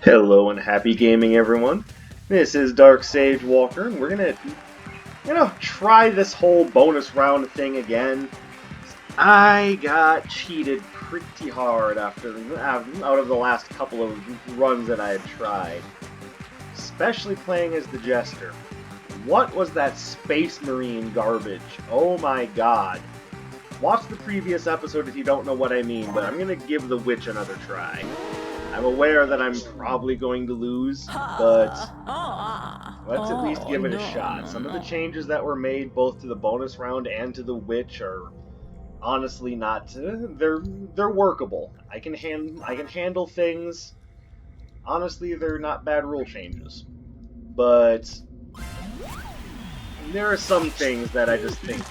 Hello and happy gaming, everyone. This is Dark Sage Walker, and we're gonna try this whole bonus round thing again. I got cheated pretty hard out of the last couple of runs that I had tried, especially playing as the Jester. What was that Space Marine garbage? Oh my god. Watch the previous episode if you don't know what I mean, but I'm gonna give the Witch another try. I'm aware that I'm probably going to lose, but let's at least give it a shot. Some of the changes that were made both to the bonus round and to the Witch are honestly not... they're workable. I can handle things. Honestly, they're not bad rule changes. But there are some things that I just think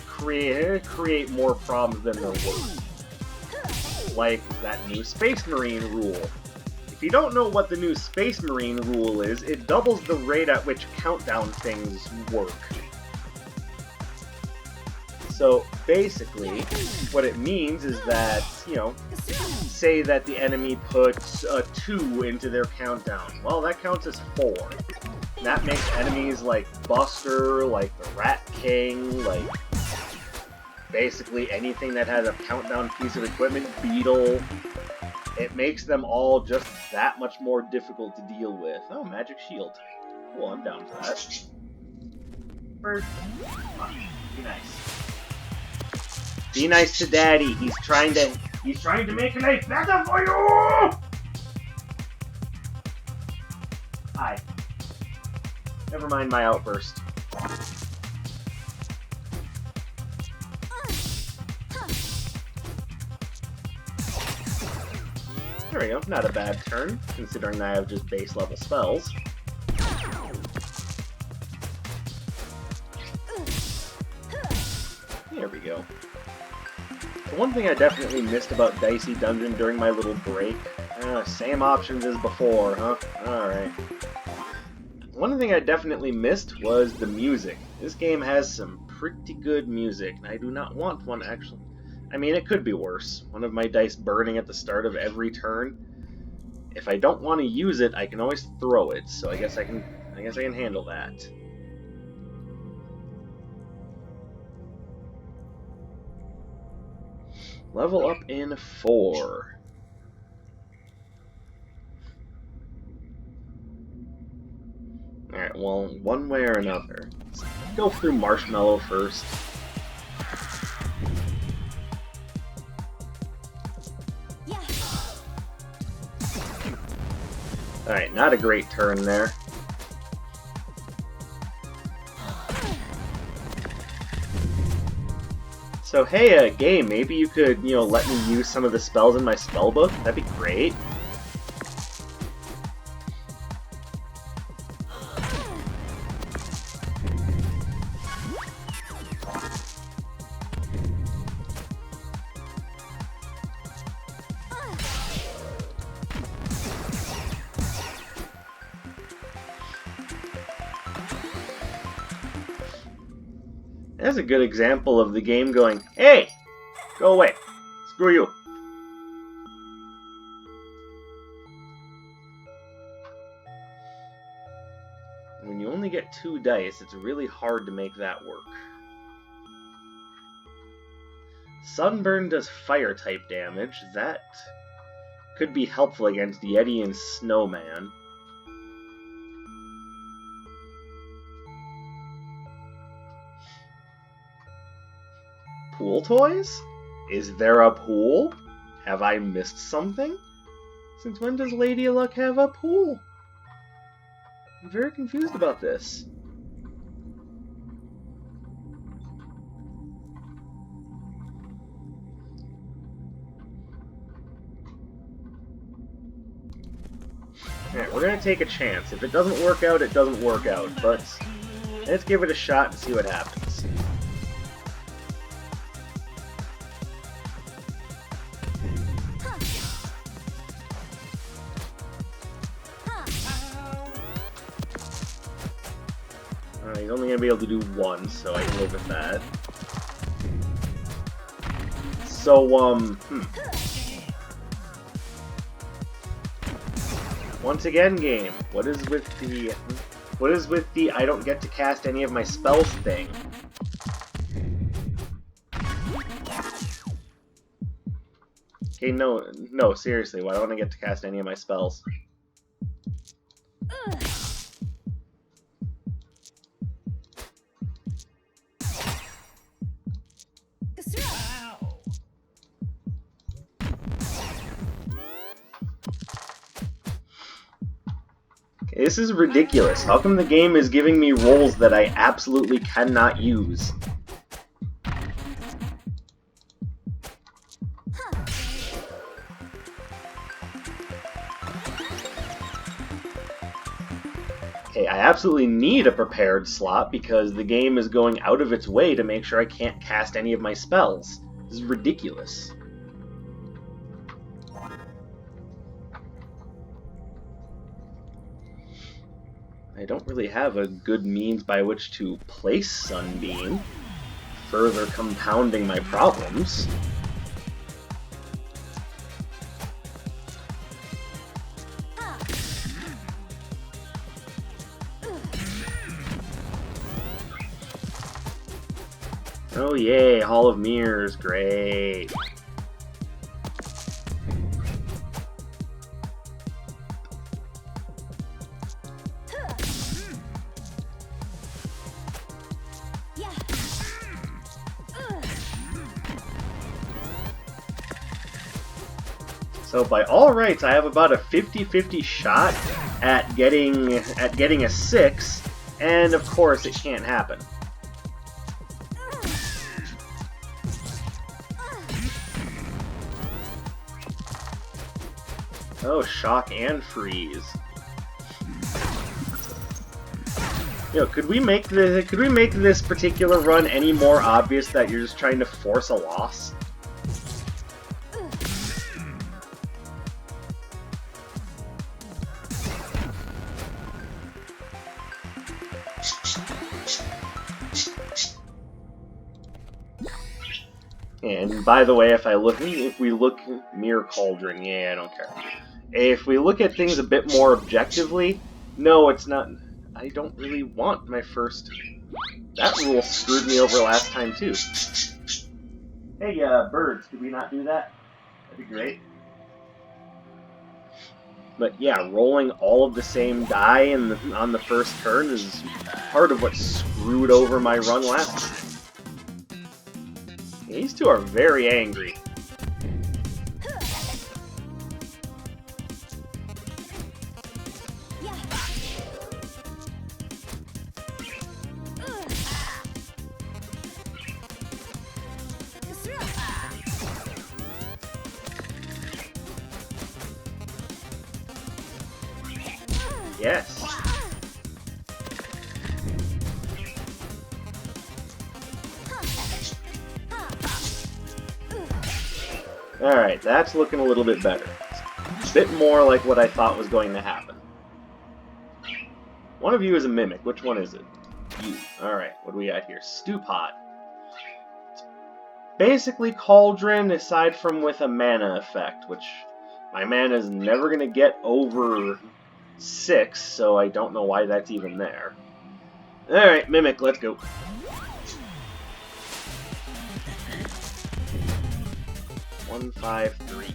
create more problems than they're worth. Like that new Space Marine rule. If you don't know what the new Space Marine rule is, it doubles the rate at which countdown things work. So basically, what it means is that, say that the enemy puts a 2 into their countdown. Well, that counts as 4. And that makes enemies like Buster, like the Rat King, like basically anything that has a countdown piece of equipment, Beetle, it makes them all just that much more difficult to deal with. Oh, Magic Shield. Cool, I'm down for that. Bird. Be nice. Be nice to Daddy. He's trying to make life better for you! Hi. Never mind my outburst. There we go, not a bad turn, considering I have just base level spells. There we go. The one thing I definitely missed about Dicey Dungeon during my little break, same options as before, huh? Alright. One thing I definitely missed was the music. This game has some pretty good music, and I do not want one actually. I mean, it could be worse. One of my dice burning at the start of every turn. If I don't want to use it, I can always throw it, so I guess I can handle that. Level up in 4. Alright, well, one way or another. Let's go through Marshmallow first. Alright, not a great turn there. So hey, game, maybe you could, let me use some of the spells in my spellbook? That'd be great. That's a good example of the game going, hey, go away, screw you. When you only get 2 dice, it's really hard to make that work. Sunburn does fire type damage. That could be helpful against Yeti and Snowman. Pool toys? Is there a pool? Have I missed something? Since when does Lady Luck have a pool? I'm very confused about this. Alright, we're gonna take a chance. If it doesn't work out, it doesn't work out. But let's give it a shot and see what happens. He's only going to be able to do 1, so I can live with that. So, Once again, game. What is with the I don't get to cast any of my spells thing? Okay, no, seriously, why don't I get to cast any of my spells? This is ridiculous. How come the game is giving me rolls that I absolutely cannot use? Okay, I absolutely need a prepared slot because the game is going out of its way to make sure I can't cast any of my spells. This is ridiculous. I don't really have a good means by which to place Sunbeam, further compounding my problems. Oh yay, Hall of Mirrors, great. So by all rights, I have about a 50-50 shot at getting a 6, and of course it can't happen. Oh, shock and freeze. Yo, could we make this particular run any more obvious that you're just trying to force a loss? And by the way, if we look Mirror Cauldron, yeah, I don't care. If we look at things a bit more objectively, no, it's not. I don't really want my first. That rule screwed me over last time too. Hey, birds, could we not do that? That'd be great. But yeah, rolling all of the same die on the first turn is part of what screwed over my run last time. These two are very angry. Yes. Alright, that's looking a little bit better. A bit more like what I thought was going to happen. One of you is a mimic. Which one is it? You. Alright, what do we got here? Stew Pot. Basically Cauldron, aside from with a mana effect, which my mana is never going to get over 6, so I don't know why that's even there. Alright, Mimic, let's go. One, 5, 3.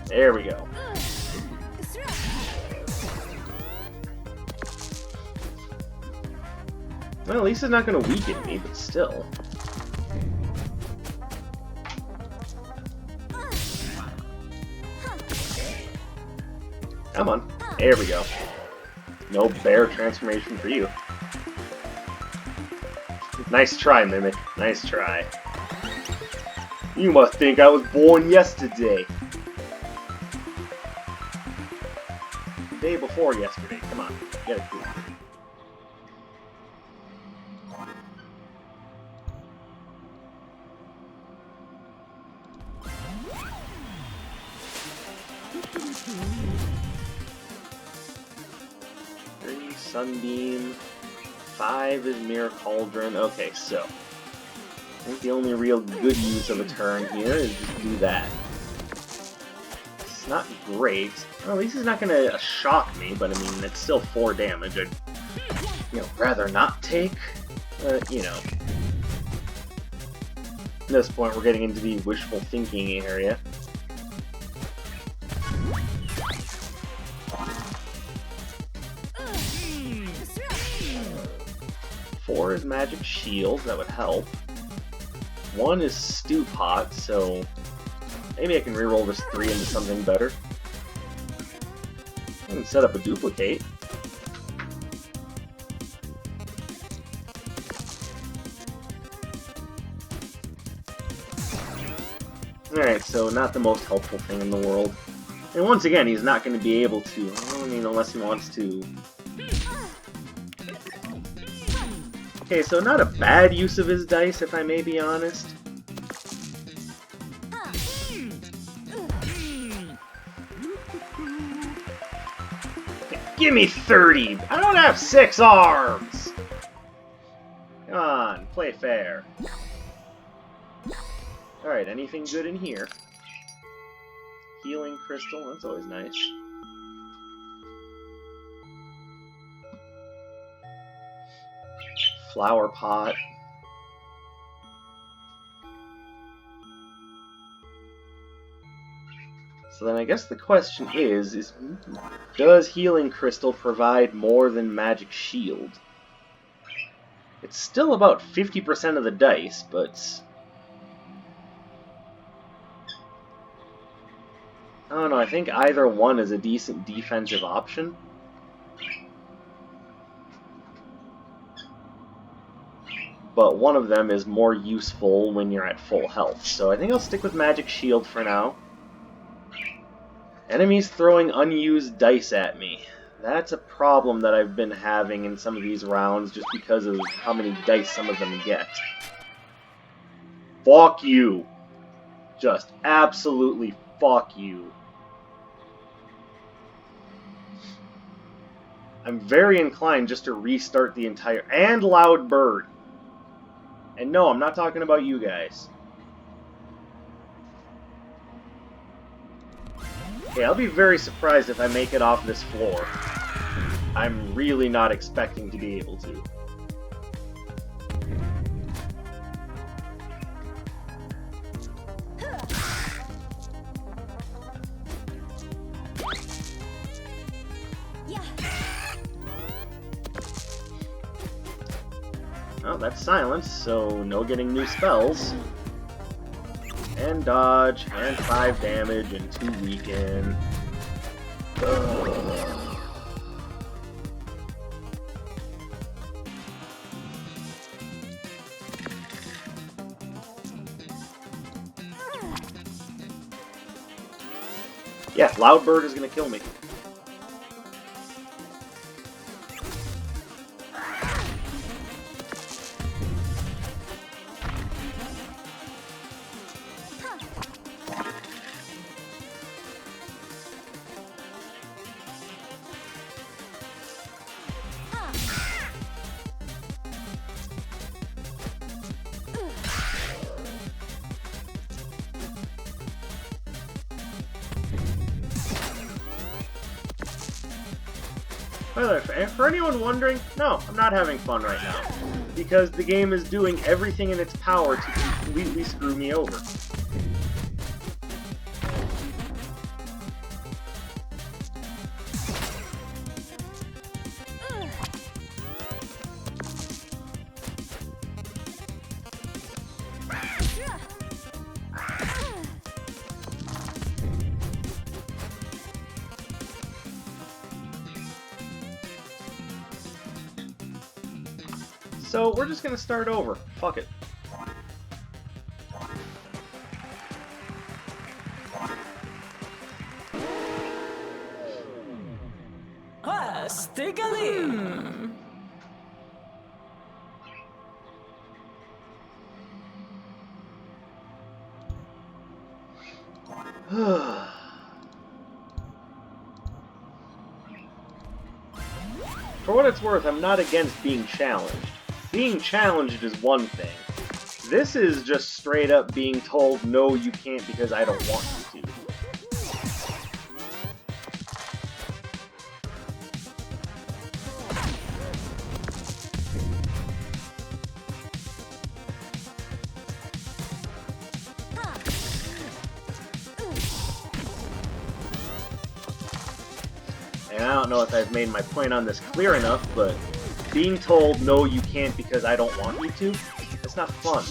There we go. Well, at least it's not going to weaken me, but still. Come on. There we go. No bear transformation for you. Nice try, Mimic. Nice try. You must think I was born yesterday. The day before yesterday. Come on. Get it cool. Three Sunbeam. 5 is Mirror Cauldron. Okay, so I think the only real good use of a turn here is just do that. It's not great. Well, at least it's not gonna shock me, but I mean, it's still 4 damage. I'd, rather not take. You know. At this point, we're getting into the wishful thinking area. Four is Magic Shield, that would help. 1 is Stew Pot, so maybe I can reroll this 3 into something better. I can set up a duplicate. Alright, so not the most helpful thing in the world. And once again, he's not going to be able to, I mean, unless he wants to. Okay, so not a bad use of his dice, if I may be honest. Okay, give me 30! I don't have 6 arms! Come on, play fair. Alright, anything good in here? Healing Crystal, that's always nice. Flower Pot. So then I guess the question is does Healing Crystal provide more than Magic Shield? It's still about 50% of the dice, but I don't know, I think either one is a decent defensive option. But one of them is more useful when you're at full health. So I think I'll stick with Magic Shield for now. Enemies throwing unused dice at me. That's a problem that I've been having in some of these rounds just because of how many dice some of them get. Fuck you. Just absolutely fuck you. I'm very inclined just to restart the entire... And Loud Bird. And no, I'm not talking about you guys. Okay, I'll be very surprised if I make it off this floor. I'm really not expecting to be able to. Well, that's silence, so no getting new spells. And dodge, and 5 damage, and 2 weaken. Ugh. Yeah, Loud Bird is gonna kill me. By the way, for anyone wondering, no, I'm not having fun right now. Because the game is doing everything in its power to completely screw me over. So we're just gonna start over. Fuck it. Take a lead. For what it's worth, I'm not against being challenged. Being challenged is one thing. This is just straight up being told, no, you can't because I don't want you to. And I don't know if I've made my point on this clear enough, but being told, no, you can't because I don't want you to, that's not fun.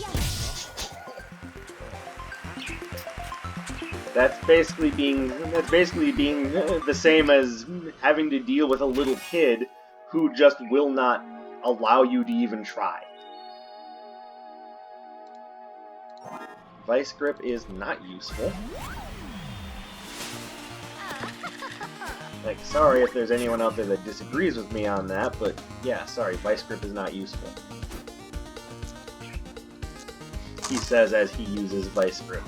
That's basically being the same as having to deal with a little kid who just will not allow you to even try. Vice grip is not useful. Like, sorry if there's anyone out there that disagrees with me on that, but yeah, sorry, Vice grip is not useful. He says as he uses Vice grip.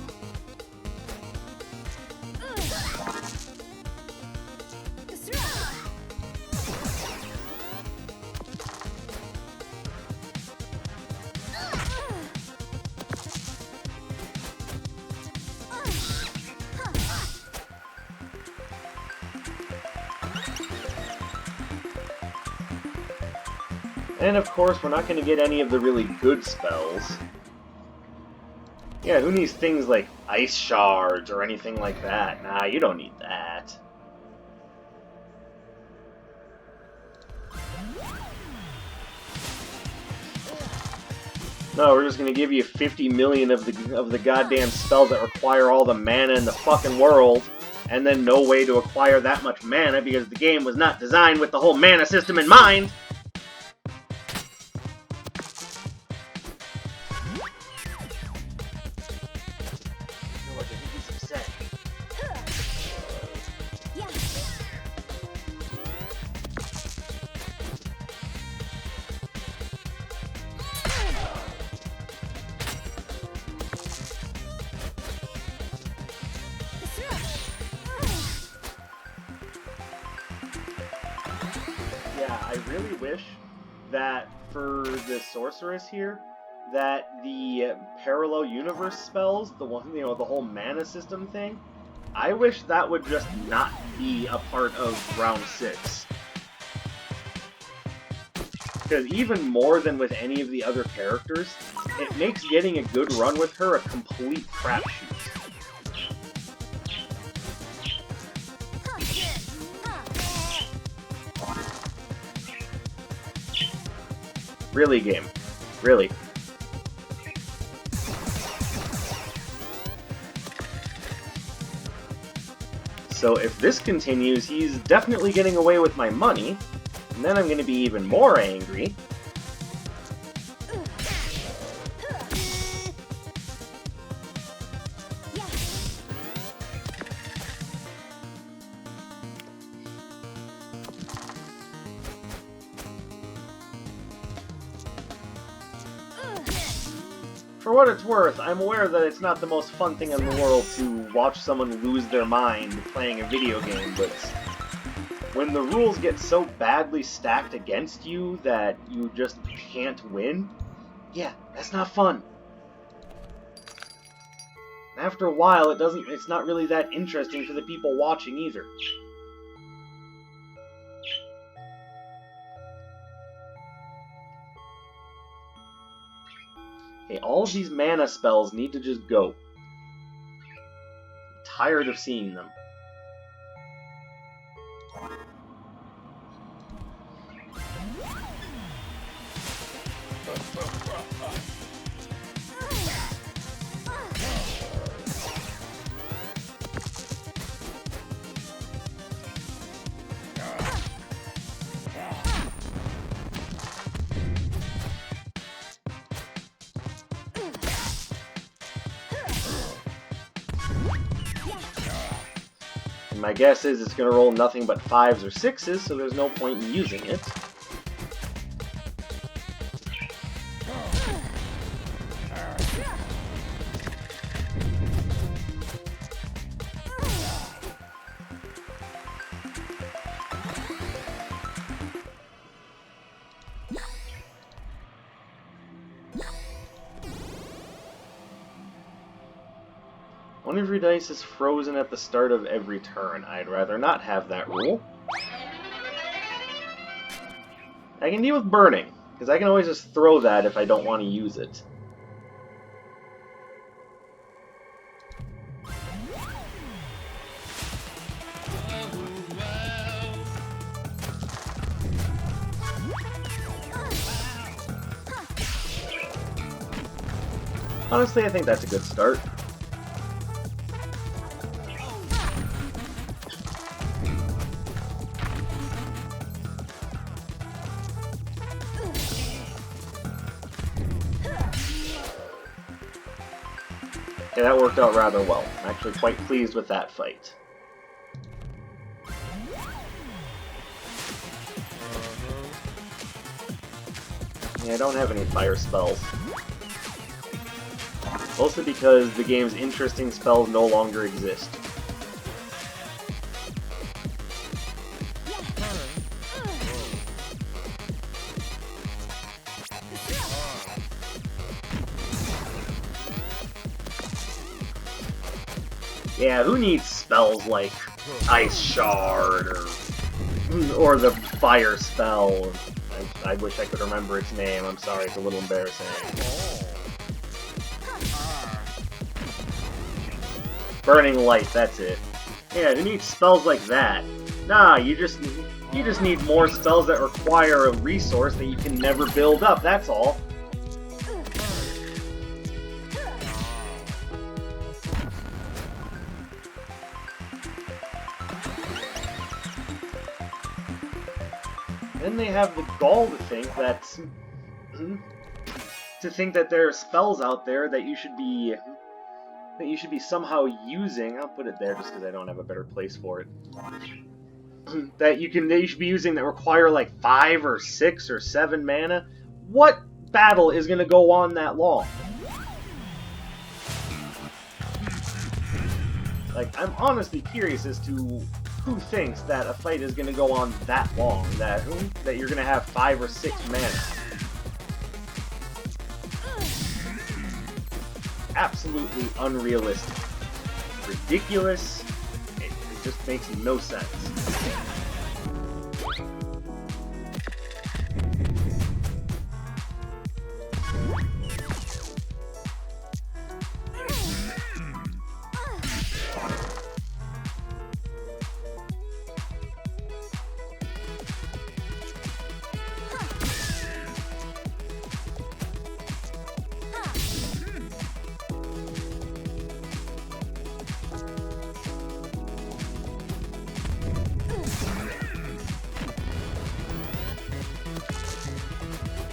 And of course, we're not going to get any of the really good spells. Yeah, who needs things like ice shards or anything like that? Nah, you don't need that. No, we're just going to give you 50 million of the goddamn spells that require all the mana in the fucking world, and then no way to acquire that much mana because the game was not designed with the whole mana system in mind. Yeah, I really wish that for the sorceress here, that the parallel universe spells, the one, the whole mana system thing, I wish that would just not be a part of round 6. Because even more than with any of the other characters, it makes getting a good run with her a complete crapshoot. Really, game. Really. So if this continues, he's definitely getting away with my money, and then I'm going to be even more angry. For what it's worth, I'm aware that it's not the most fun thing in the world to watch someone lose their mind playing a video game, but when the rules get so badly stacked against you that you just can't win, yeah, that's not fun. After a while, it's not really that interesting for the people watching either. Okay, all of these mana spells need to just go. I'm tired of seeing them. My guess is it's going to roll nothing but 5s or 6s, so there's no point in using it. One of your dice is frozen at the start of every turn. I'd rather not have that rule. I can deal with burning, because I can always just throw that if I don't want to use it. Honestly, I think that's a good start. Yeah, that worked out rather well. I'm actually quite pleased with that fight. Yeah, I don't have any fire spells. Mostly because the game's interesting spells no longer exist. Yeah, who needs spells like Ice Shard or the Fire Spell? I wish I could remember its name. I'm sorry, it's a little embarrassing. Burning Light, that's it. Yeah, who needs spells like that? Nah, you just need more spells that require a resource that you can never build up, that's all. Then they have the gall to think that there are spells out there that you should be somehow using. I'll put it there just because I don't have a better place for it. that you should be using that require like 5 or 6 or 7 mana. What battle is going to go on that long? Like, I'm honestly curious as to who thinks that a fight is going to go on that long, that you're going to have 5 or 6 mana. Absolutely unrealistic. Ridiculous. It just makes no sense.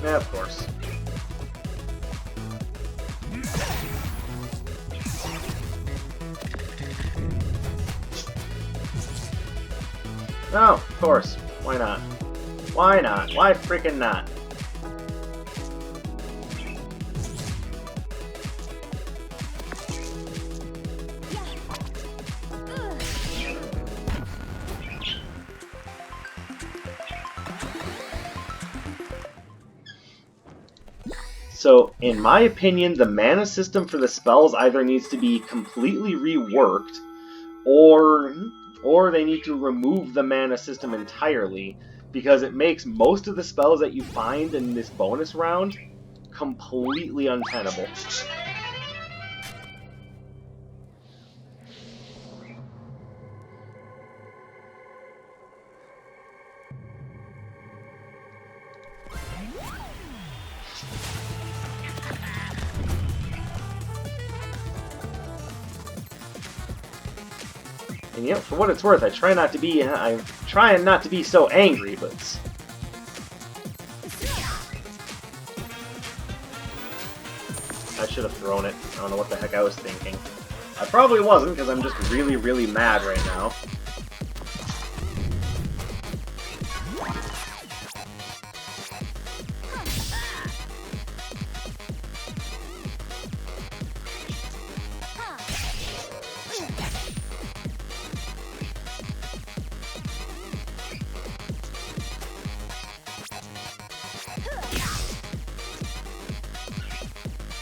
Yeah, of course. No, of course. Why not? Why not? Why freaking not? So, in my opinion, the mana system for the spells either needs to be completely reworked, or they need to remove the mana system entirely, because it makes most of the spells that you find in this bonus round completely untenable. And you know, for what it's worth, I'm trying not to be so angry, but I should have thrown it. I don't know what the heck I was thinking. I probably wasn't, because I'm just really, really mad right now.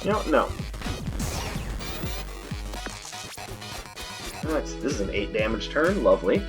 You know, no. This is an 8 damage turn. Lovely.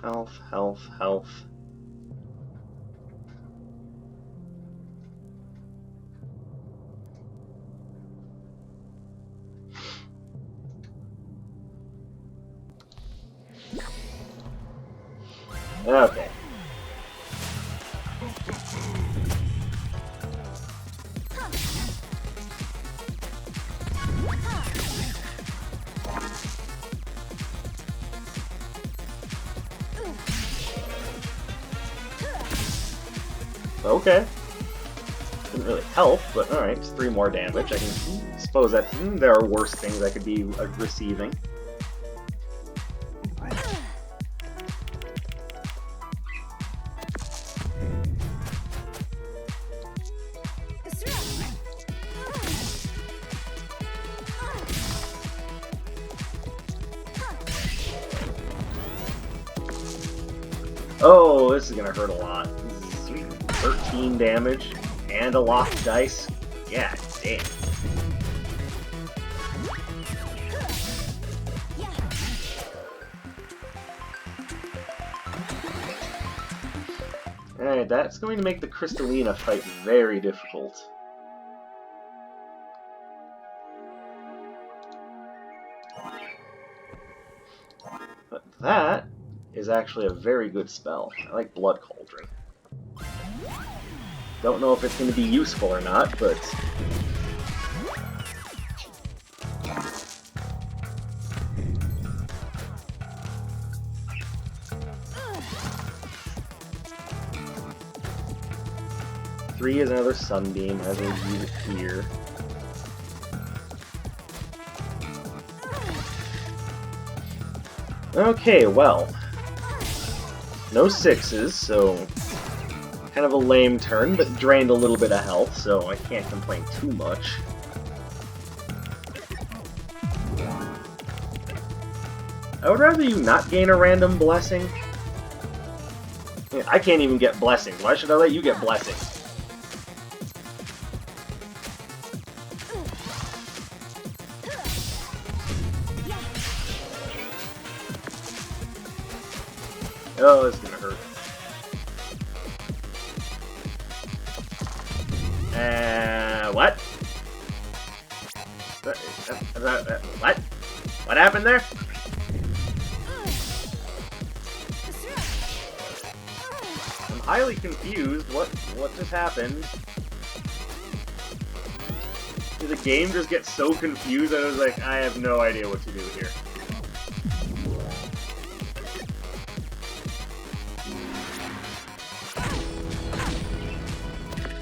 Health, health, health. Okay. Okay. Didn't really help, but alright, it's 3 more damage. I can suppose that there are worse things I could be receiving. Oh, this is gonna hurt a lot. Sweet. 13 damage and a locked dice. Yeah, damn. Alright, that's going to make the Crystalina fight very difficult. But that is actually a very good spell. I like Blood Cauldron. Don't know if it's going to be useful or not, but... Three is another Sunbeam, as we'll use it here. Okay, well... No 6s, so... Kind of a lame turn, but drained a little bit of health, so I can't complain too much. I would rather you not gain a random blessing. I can't even get blessings. Why should I let you get blessings? Oh, this is gonna hurt. What? What? What happened there? I'm highly confused. What just happened? Did the game just get so confused that I was like, I have no idea what to do here.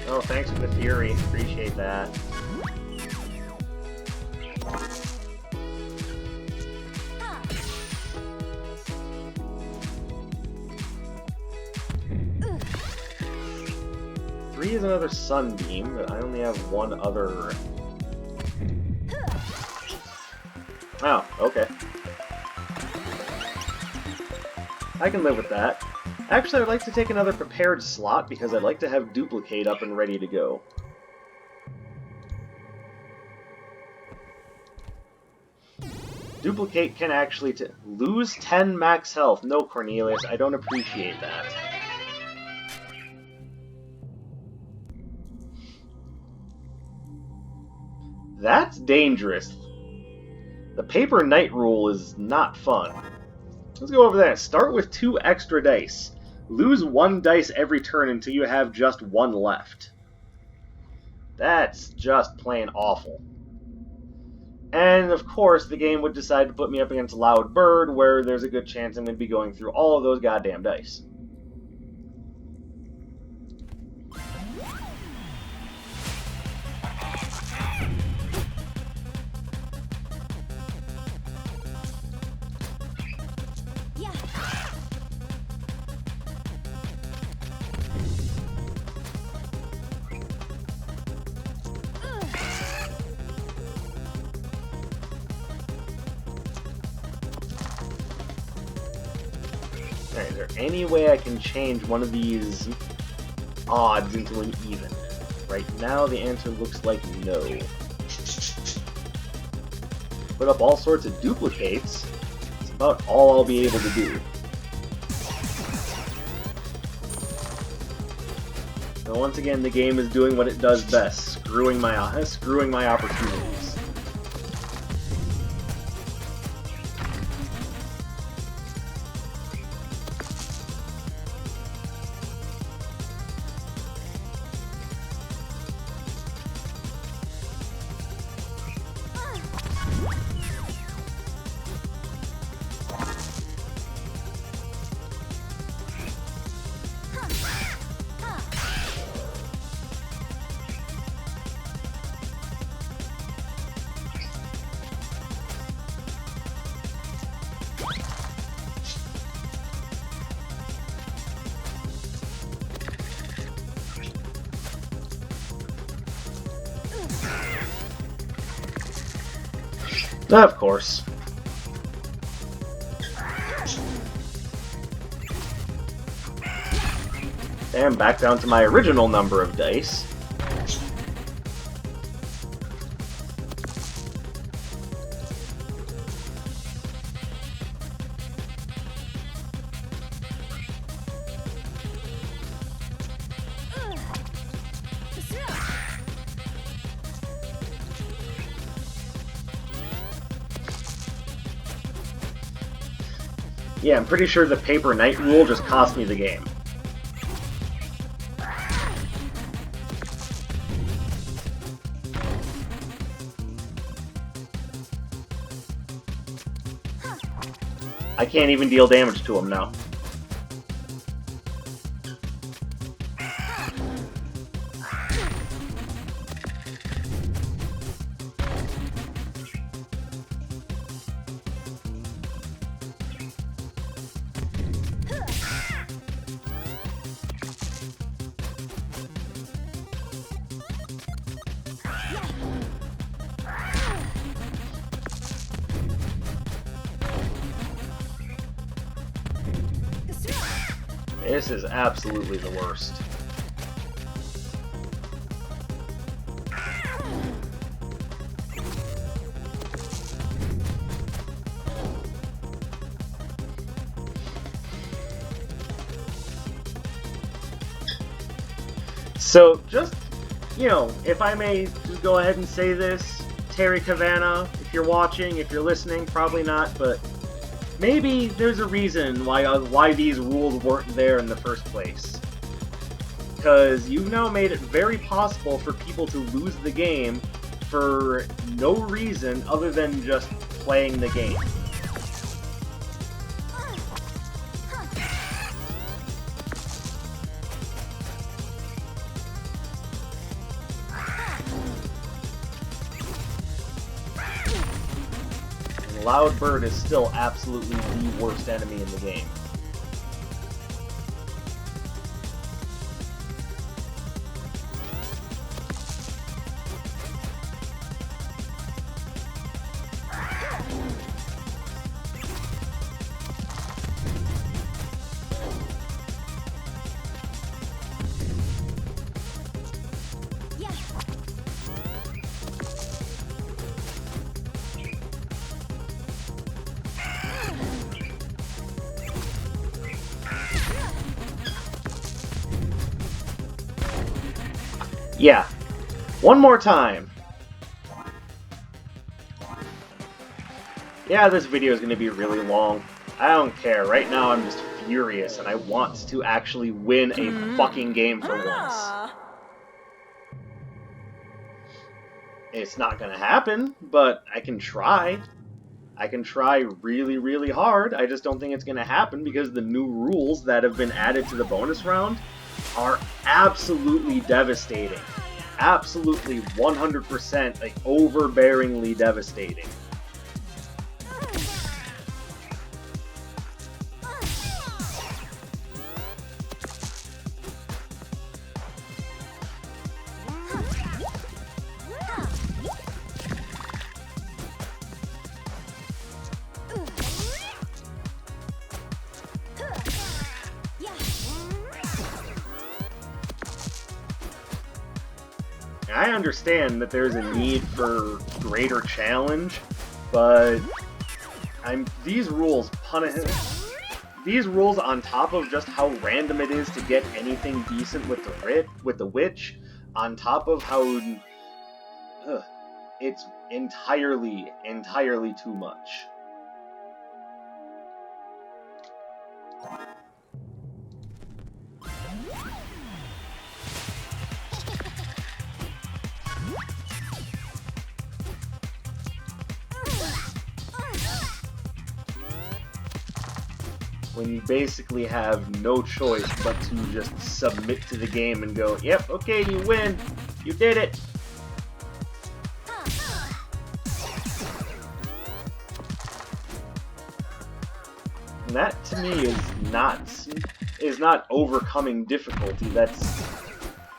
Oh, thanks for the Fury. Appreciate that. Three is another Sunbeam, but I only have one other... Oh, okay. I can live with that. Actually, I'd like to take another prepared slot because I'd like to have Duplicate up and ready to go. Duplicate can actually lose 10 max health. No, Cornelius, I don't appreciate that. That's dangerous. The Paper Knight rule is not fun. Let's go over that. Start with 2 extra dice. Lose 1 dice every turn until you have just 1 left. That's just plain awful. And, of course, the game would decide to put me up against Loud Bird, where there's a good chance I'm going to be going through all of those goddamn dice. there any way I can change one of these odds into an even? Right now, the answer looks like no. Put up all sorts of duplicates. It's about all I'll be able to do. So once again, the game is doing what it does best, screwing my opportunities. Of course. And back down to my original number of dice. Yeah, I'm pretty sure the paper knight rule just cost me the game. I can't even deal damage to him now. This is absolutely the worst. So, just, you know, if I may just go ahead and say this, Terry Cavanagh, if you're watching, if you're listening, probably not, but maybe there's a reason why these rules weren't there in the first place. Because you've now made it very possible for people to lose the game for no reason other than just playing the game. Loud Bird is still absolutely the worst enemy in the game. Yeah. One more time. Yeah, this video is going to be really long. I don't care. Right now I'm just furious and I want to actually win a fucking game for once. It's not going to happen, but I can try. I can try really, really hard. I just don't think it's going to happen because the new rules that have been added to the bonus round are absolutely devastating. Absolutely 100% like overbearingly devastating. I understand that there's a need for greater challenge, but these rules these rules on top of just how random it is to get anything decent with the witch, on top of how it's entirely too much. When you basically have no choice but to just submit to the game and go, yep, okay, you win, you did it. And that to me is not overcoming difficulty. That's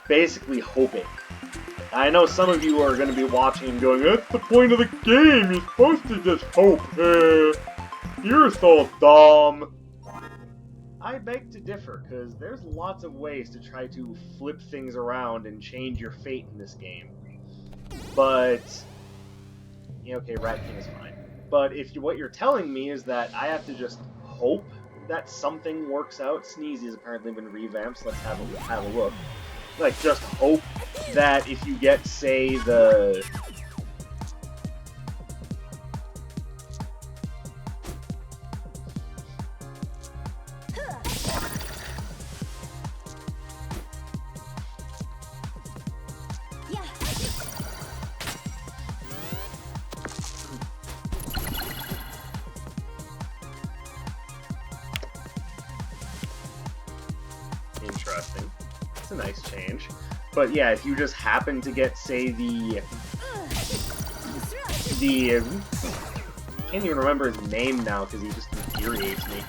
basically hoping. I know some of you are going to be watching and going, that's the point of the game, you're supposed to just hope. You're so dumb. I beg to differ, because there's lots of ways to try to flip things around and change your fate in this game. But, yeah, okay, Rat King is fine. But if what you're telling me is that I have to just hope that something works out, Sneezy's apparently been revamped, so let's have a look. Like, just hope that if you get, say, the... Interesting. It's a nice change. But yeah, if you just happen to get, say, the I can't even remember his name now because he just infuriates me.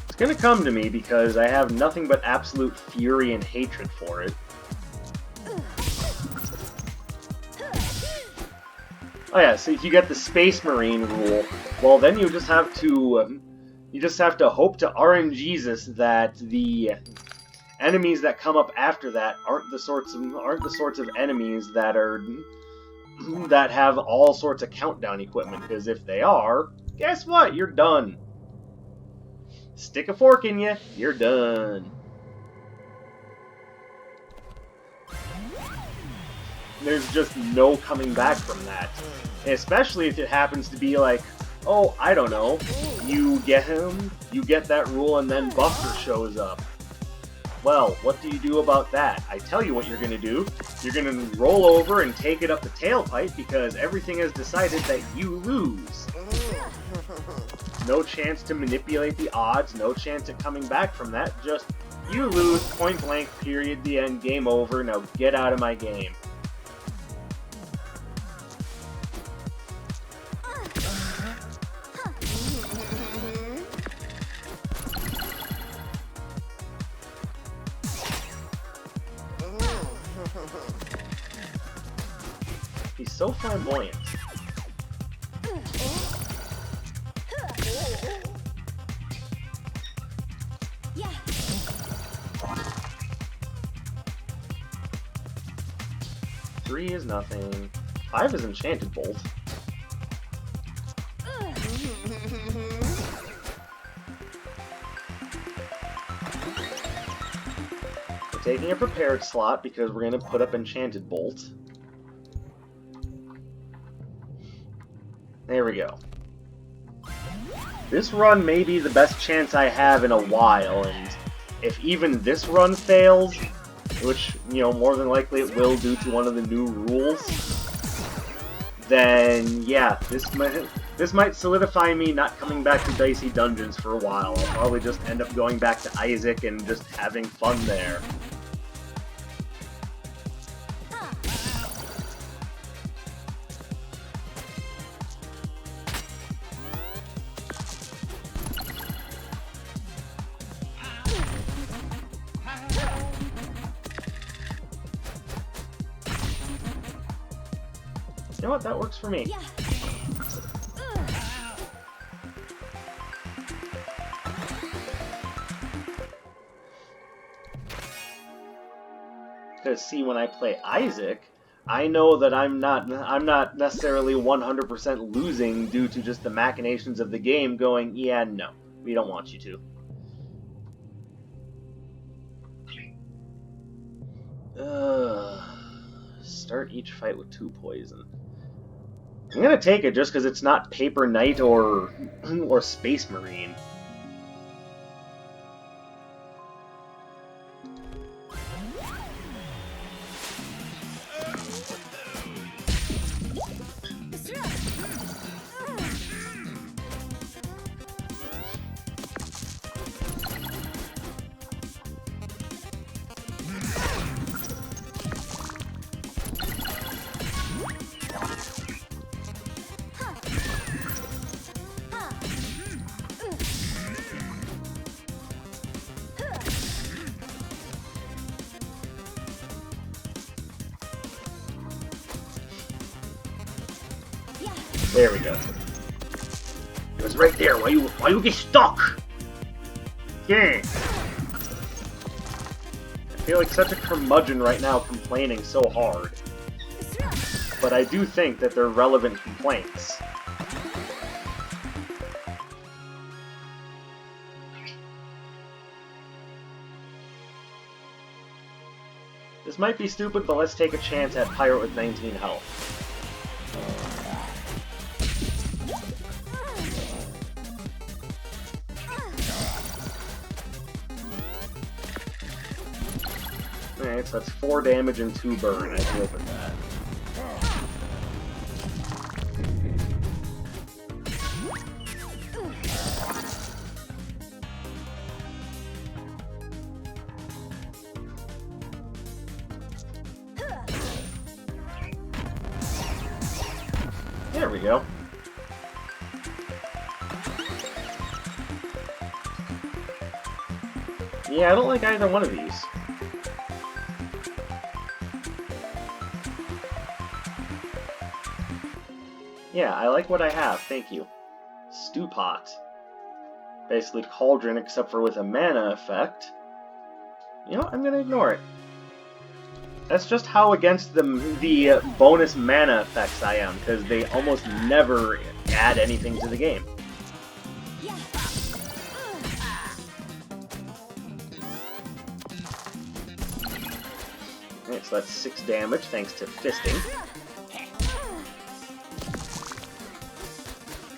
It's gonna come to me because I have nothing but absolute fury and hatred for it. Oh yeah, so if you get the Space Marine rule, well then you just have to hope to RNGesus that the enemies that come up after that aren't the sorts of enemies that have all sorts of countdown equipment, because if they are, guess what? You're done. Stick a fork in you, you're done. There's just no coming back from that. Especially if it happens to be like, oh, I don't know, you get that rule, and then Buster shows up. Well, what do you do about that? I tell you what you're gonna do. You're gonna roll over and take it up the tailpipe because everything has decided that you lose. No chance to manipulate the odds, no chance of coming back from that, just you lose, point blank, period, the end, game over, now get out of my game. He's so flamboyant. Three is nothing. 5 is Enchanted Bolt. We're taking a prepared slot because we're going to put up Enchanted Bolt. There we go. This run may be the best chance I have in a while, and if even this run fails, which, you know, more than likely it will due to one of the new rules, then yeah, this might solidify me not coming back to Dicey Dungeons for a while. I'll probably just end up going back to Isaac and just having fun there. know what? That works for me. Because see, when I play Isaac, I know that I'm not necessarily 100% losing due to just the machinations of the game going, yeah, no, we don't want you to. Start each fight with 2 poison. I'm gonna take it just because it's not Paper Knight or Space Marine. There we go. It was right there. Why you get stuck? Yeah. I feel like such a curmudgeon right now, complaining so hard. But I do think that they're relevant complaints. This might be stupid, but let's take a chance at Pirate with 19 health. Alright, so that's 4 damage and 2 burn. I deal with that. There we go. Yeah, I don't like either one of these. Yeah, I like what I have, thank you. Stew Pot. Basically Cauldron, except for with a mana effect. You know what, I'm gonna ignore it. That's just how against the bonus mana effects I am, because they almost never add anything to the game. Alright, so that's 6 damage thanks to fisting.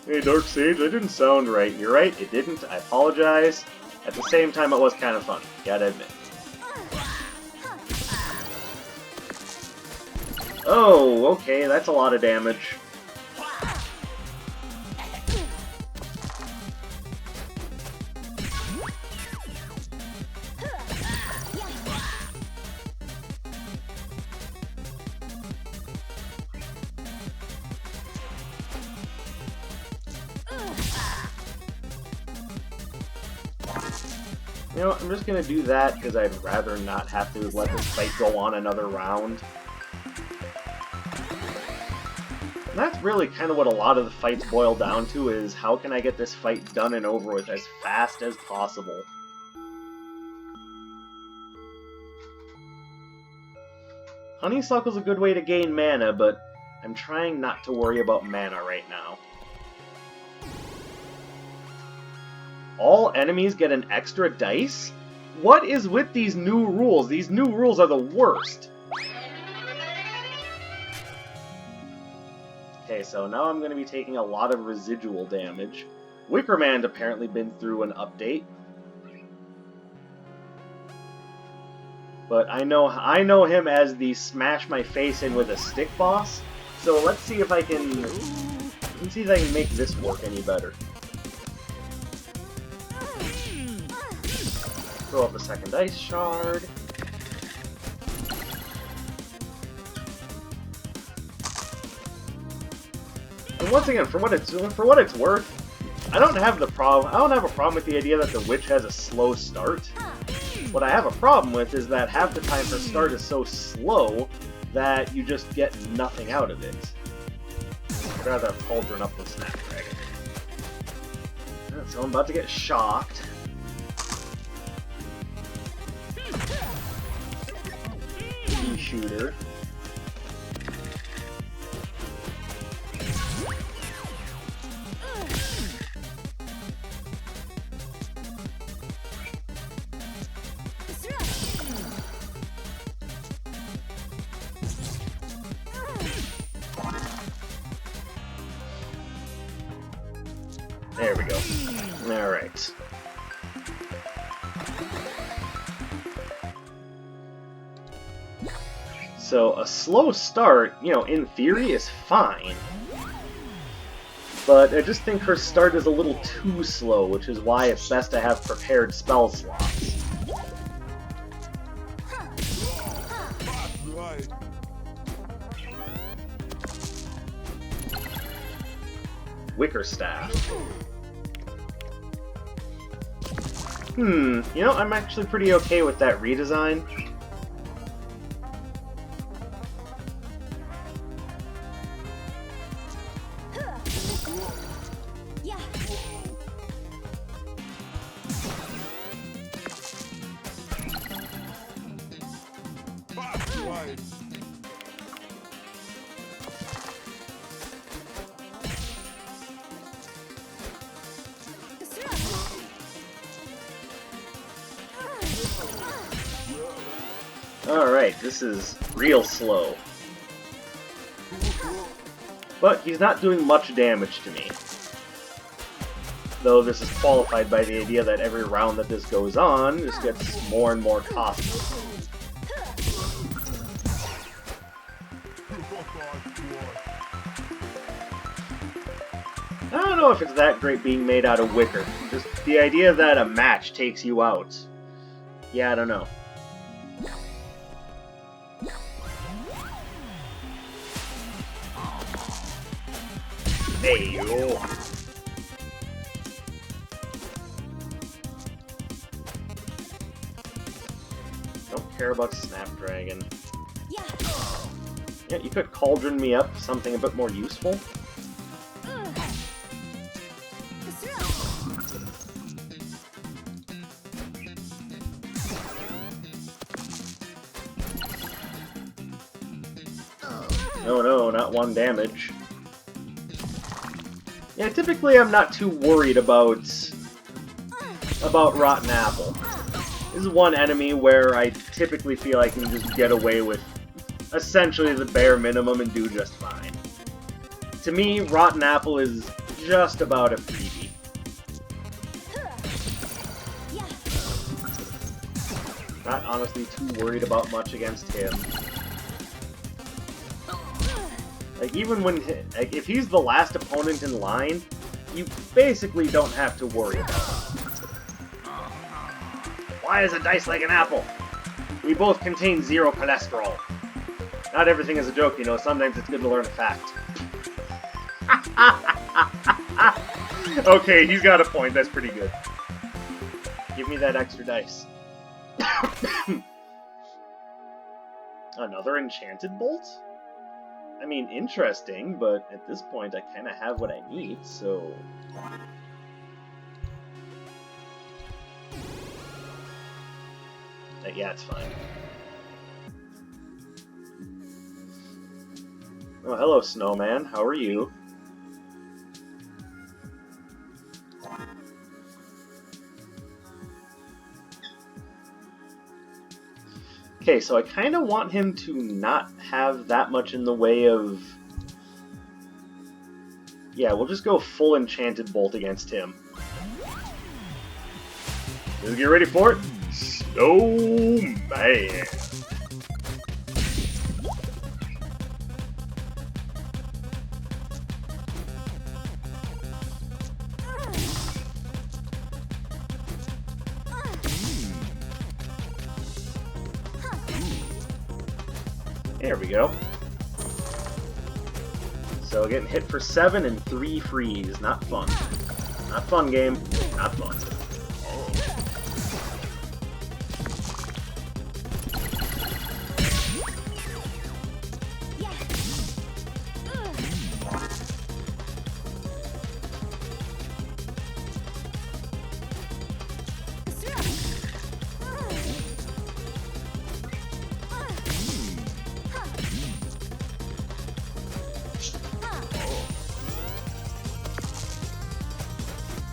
Hey, Dark Sage, that didn't sound right. You're right, it didn't. I apologize. At the same time, it was kind of fun. Gotta admit. Oh, okay, that's a lot of damage. You know, I'm just gonna do that because I'd rather not have to let this fight go on another round. And that's really kind of what a lot of the fights boil down to, is how can I get this fight done and over with as fast as possible. Honeysuckle's a good way to gain mana, but I'm trying not to worry about mana right now. All enemies get an extra dice? What is with these new rules? These new rules are the worst. Okay, so now I'm going to be taking a lot of residual damage. Wickerman's apparently been through an update. But I know him as the smash my face in with a stick boss. So let's see if I can make this work any better. Throw up a second ice shard. And once again, for what it's worth, I don't have a problem with the idea that the witch has a slow start. What I have a problem with is that half the time her start is so slow that you just get nothing out of it. rather have Cauldron up than Snapdragon. So I'm about to get shocked. Pea shooter. There we go. Alright. So, a slow start, you know, in theory is fine. But I just think her start is a little too slow, which is why it's best to have prepared spell slots. Wicker Staff. You know, I'm actually pretty okay with that redesign. Alright, this is real slow. But he's not doing much damage to me. Though this is qualified by the idea that every round that this goes on, this gets more and more costly. I don't know if it's that great being made out of wicker. Just the idea that a match takes you out. Yeah, I don't know. Hey, yo. Don't care about Snapdragon. Yeah, you could Cauldron me up something a bit more useful. Oh no, not one damage. Yeah, typically I'm not too worried about Rotten Apple. This is one enemy where I typically feel I can just get away with essentially the bare minimum and do just fine. To me, Rotten Apple is just about a freebie. Not honestly too worried about much against him. Like, even when, like, if he's the last opponent in line, you basically don't have to worry about him. Why is a dice like an apple? We both contain 0 cholesterol. Not everything is a joke, you know, sometimes it's good to learn a fact. Okay, he's got a point, that's pretty good. Give me that extra dice. Another enchanted bolt? I mean, interesting, but at this point I kind of have what I need, so... yeah, it's fine. Oh, hello, Snowman. How are you? Okay, so I kind of want him to not have that much in the way of... Yeah, we'll just go full Enchanted Bolt against him. Just get ready for it. Snowman! There we go. So getting hit for 7 and 3 freeze. Not fun. Not fun, game. Not fun.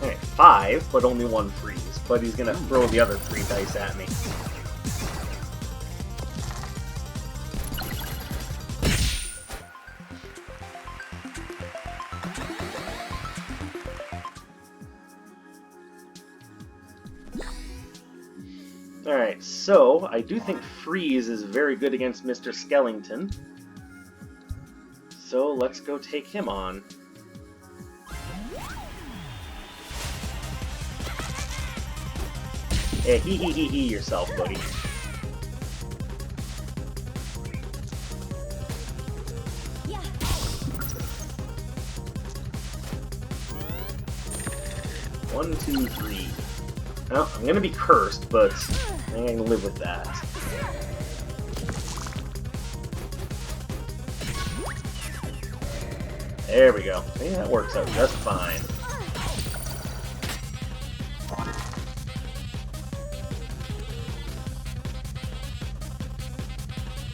Alright, 5, but only 1 freeze. But he's gonna throw the other 3 dice at me. Alright, so I do think freeze is very good against Mr. Skellington. So let's go take him on. Hey, hee yourself, buddy. Yeah. 1, 2, 3. Well, I'm gonna be cursed, but I ain't gonna live with that. There we go. See, that works out just fine.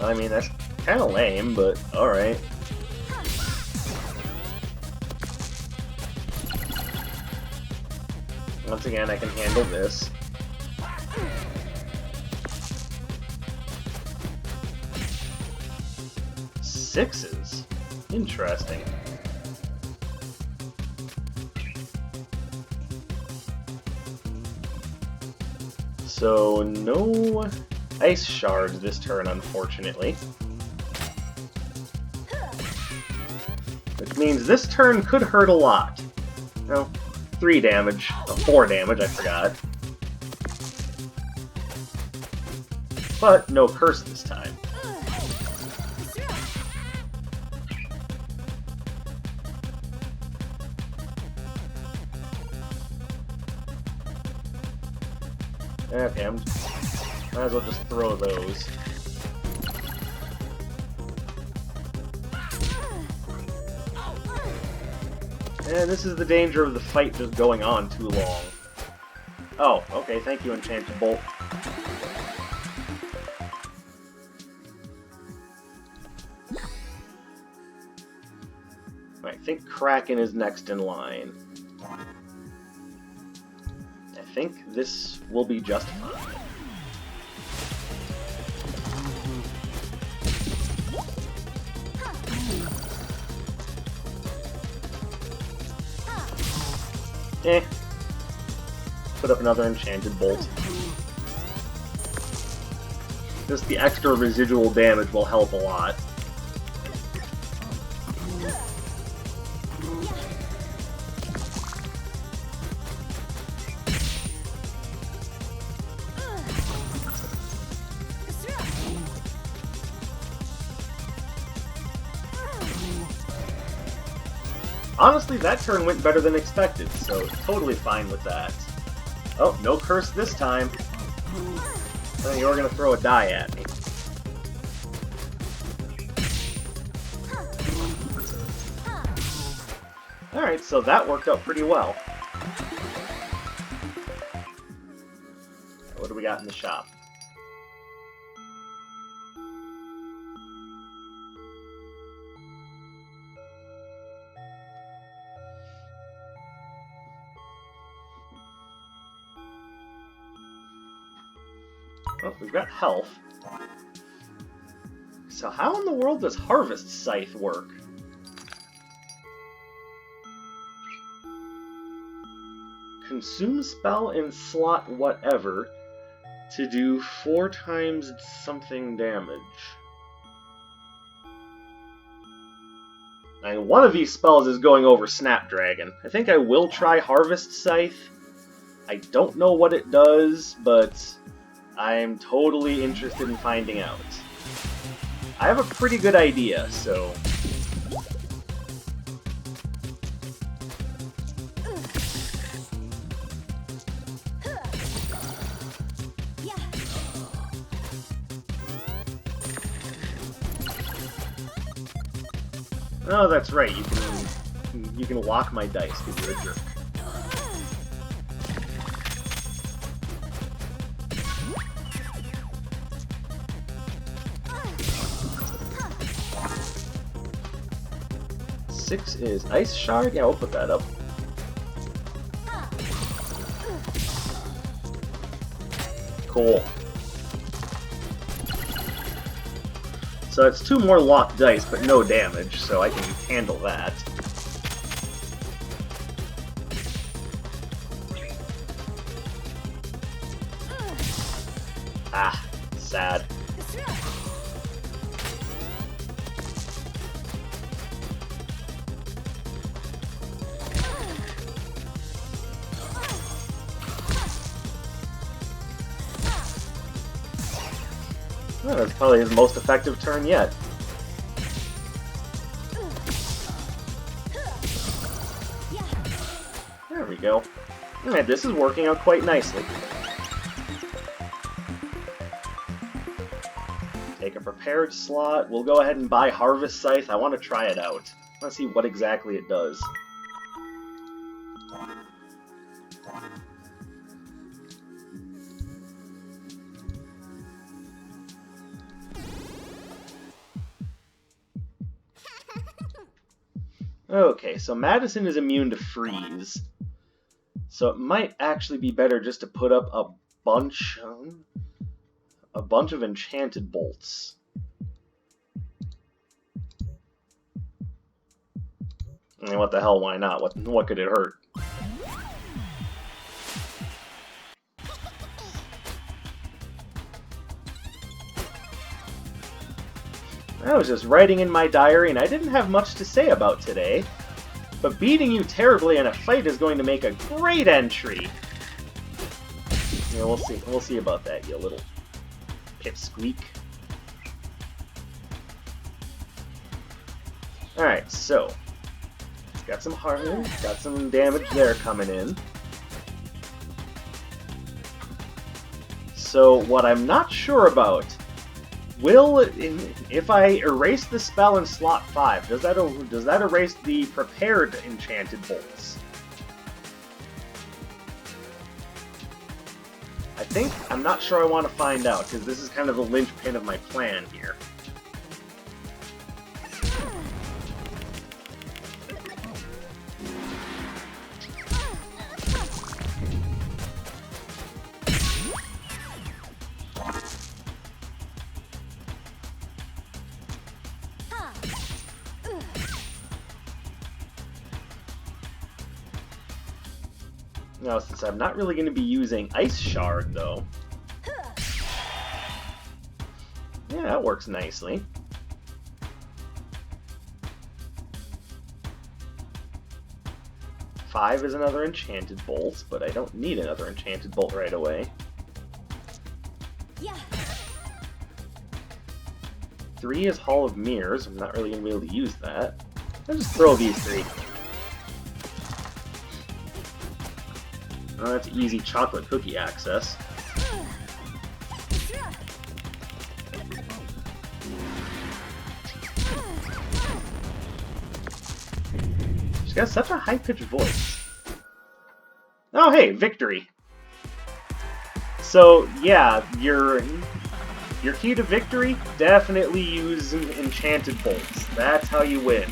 I mean, that's kind of lame, but alright. Once again, I can handle this. Sixes? Interesting. So, no ice shards this turn, unfortunately. Which means this turn could hurt a lot. No, 3 damage. Oh, 4 damage, I forgot. But no curse this time. Okay, might as well just throw those. And this is the danger of the fight just going on too long. Oh, okay, thank you, Enchanted Bolt. I think Kraken is next in line. I think this will be just fine. Put up another Enchanted Bolt. Just the extra residual damage will help a lot. Honestly, that turn went better than expected, so totally fine with that. Oh, no curse this time. Oh, you're gonna throw a die at me. Alright, so that worked out pretty well. What do we got in the shop? Oh, we've got health. So how in the world does Harvest Scythe work? Consume spell in slot whatever to do 4 times something damage. I mean, one of these spells is going over Snapdragon. I think I will try Harvest Scythe. I don't know what it does, but I'm totally interested in finding out. I have a pretty good idea, so... Oh, that's right, you can lock my dice because you're a jerk. Six is Ice Shard? Yeah, we'll put that up. Cool. So it's 2 more locked dice, but no damage, so I can handle that. Ah, sad. Oh, that's probably his most effective turn yet. There we go. Alright, this is working out quite nicely. Take a prepared slot. We'll go ahead and buy Harvest Scythe. I want to try it out. I want to see what exactly it does. Okay, so Madison is immune to freeze. So it might actually be better just to put up a bunch of enchanted bolts. I mean, what the hell, why not? What could it hurt? I was just writing in my diary, and I didn't have much to say about today. But beating you terribly in a fight is going to make a great entry. Yeah, we'll see. We'll see about that, you little pipsqueak. Alright, so got some harmony, got some damage there coming in. So what I'm not sure about, if I erase the spell in slot 5, does that erase the prepared enchanted bolts? I'm not sure I want to find out, because this is kind of the linchpin of my plan here. Now, since I'm not really going to be using Ice Shard, though... Yeah, that works nicely. Five is another Enchanted Bolt, but I don't need another Enchanted Bolt right away. Yeah. 3 is Hall of Mirrors. I'm not really going to be able to use that. I'll just throw these 3. Oh, that's easy chocolate cookie access. She's got such a high-pitched voice. Oh, hey, victory! So, yeah, your key to victory, definitely use Enchanted Bolts. That's how you win.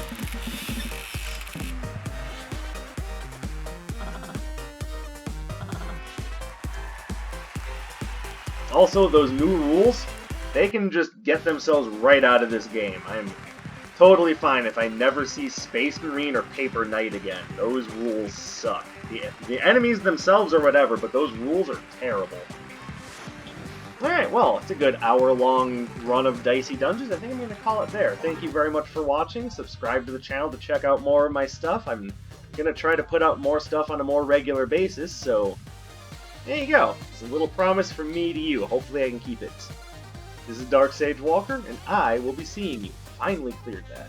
Also, those new rules, they can just get themselves right out of this game. I'm totally fine if I never see Space Marine or Paper Knight again. Those rules suck. The enemies themselves are whatever, but those rules are terrible. Alright, well, it's a good hour-long run of Dicey Dungeons. I think I'm going to call it there. Thank you very much for watching. Subscribe to the channel to check out more of my stuff. I'm going to try to put out more stuff on a more regular basis, so... there you go. It's a little promise from me to you. Hopefully I can keep it. This is Dark Sage Walker, and I will be seeing you. Finally cleared that.